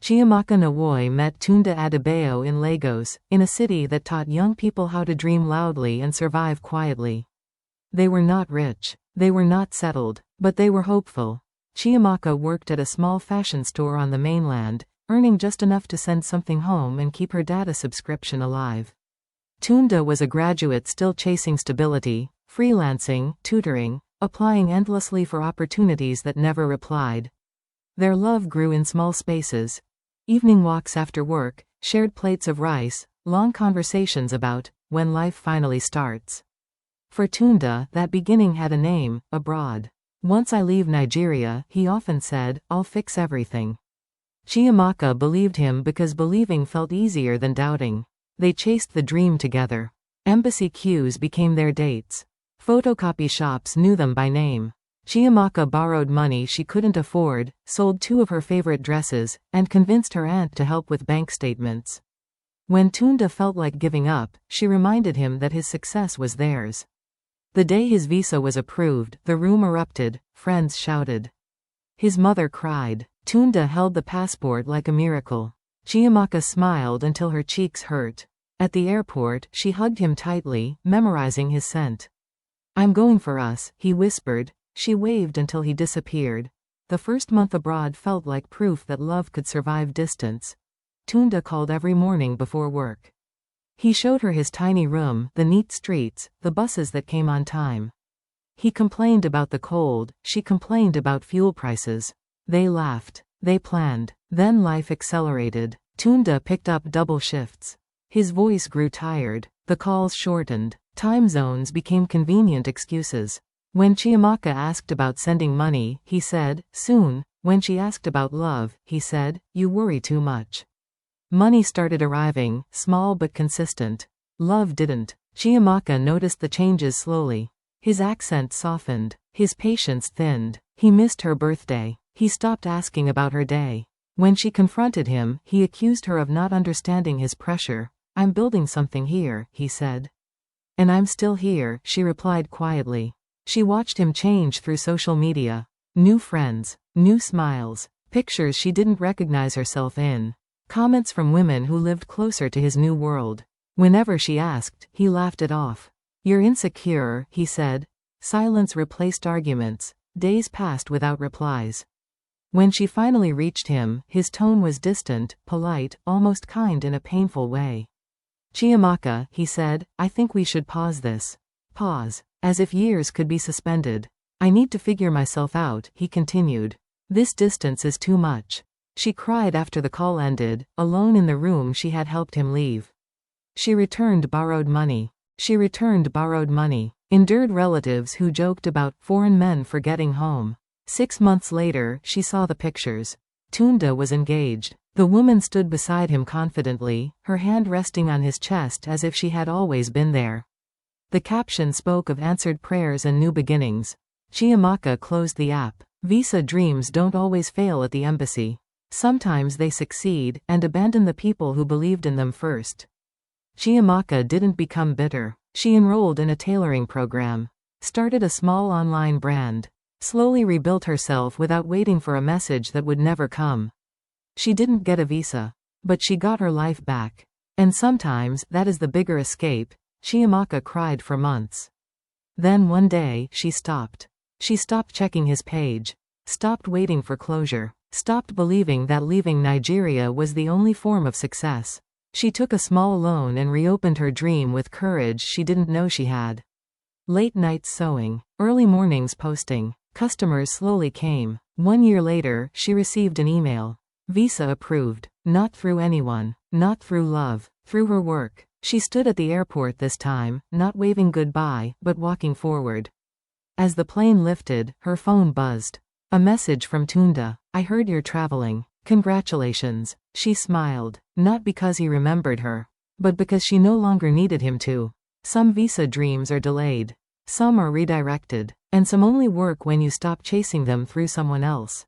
Chiamaka Nawoi met Tunda Adebayo in Lagos, in a city that taught young people how to dream loudly and survive quietly. They were not rich. They were not settled. But they were hopeful. Chiamaka worked at a small fashion store on the mainland, earning just enough to send something home and keep her data subscription alive. Tunda was a graduate still chasing stability, freelancing, tutoring, applying endlessly for opportunities that never replied. Their love grew in small spaces. Evening walks after work, shared plates of rice, long conversations about when life finally starts. For Tunda, that beginning had a name: abroad. Once I leave Nigeria, he often said, I'll fix everything. Chiamaka believed him because believing felt easier than doubting. They chased the dream together. Embassy queues became their dates. Photocopy shops knew them by name. Chiamaka borrowed money she couldn't afford, sold 2 of her favorite dresses, and convinced her aunt to help with bank statements. When Tunda felt like giving up, she reminded him that his success was theirs. The day his visa was approved, the room erupted, friends shouted. His mother cried. Tunda held the passport like a miracle. Chiamaka smiled until her cheeks hurt. At the airport, she hugged him tightly, memorizing his scent. I'm going for us, he whispered. She waved until he disappeared. The first month abroad felt like proof that love could survive distance. Tunda called every morning before work. He showed her his tiny room, the neat streets, the buses that came on time. He complained about the cold, she complained about fuel prices. They laughed. They planned. Then life accelerated. Tunda picked up double shifts. His voice grew tired. The calls shortened. Time zones became convenient excuses. When Chiamaka asked about sending money, he said, soon. When she asked about love, he said, you worry too much. Money started arriving, small but consistent. Love didn't. Chiamaka noticed the changes slowly. His accent softened. His patience thinned. He missed her birthday. He stopped asking about her day. When she confronted him, he accused her of not understanding his pressure. I'm building something here, he said. And I'm still here, she replied quietly. She watched him change through social media. New friends, new smiles, pictures she didn't recognize herself in. Comments from women who lived closer to his new world. Whenever she asked, he laughed it off. You're insecure, he said. Silence replaced arguments. Days passed without replies. When she finally reached him, his tone was distant, polite, almost kind in a painful way. Chiamaka, he said, I think we should pause this. Pause. As if years could be suspended. I need to figure myself out, he continued. This distance is too much. She cried after the call ended, alone in the room she had helped him leave. She returned borrowed money. She returned borrowed money. Endured relatives who joked about foreign men forgetting home. 6 months later, she saw the pictures. Tunda was engaged. The woman stood beside him confidently, her hand resting on his chest as if she had always been there. The caption spoke of answered prayers and new beginnings. Chiamaka closed the app. Visa dreams don't always fail at the embassy. Sometimes they succeed, and abandon the people who believed in them first. Chiamaka didn't become bitter. She enrolled in a tailoring program. Started a small online brand. Slowly rebuilt herself without waiting for a message that would never come. She didn't get a visa. But she got her life back. And sometimes, that is the bigger escape. Chiamaka cried for months. Then one day, she stopped. She stopped checking his page. Stopped waiting for closure. Stopped believing that leaving Nigeria was the only form of success. She took a small loan and reopened her dream with courage she didn't know she had. Late nights sewing. Early mornings posting. Customers slowly came. 1 year later, she received an email. Visa approved. Not through anyone. Not through love. Through her work. She stood at the airport this time, not waving goodbye, but walking forward. As the plane lifted, her phone buzzed. A message from Tunda. I heard you're traveling. Congratulations. She smiled. Not because he remembered her. But because she no longer needed him to. Some visa dreams are delayed. Some are redirected. And some only work when you stop chasing them through someone else.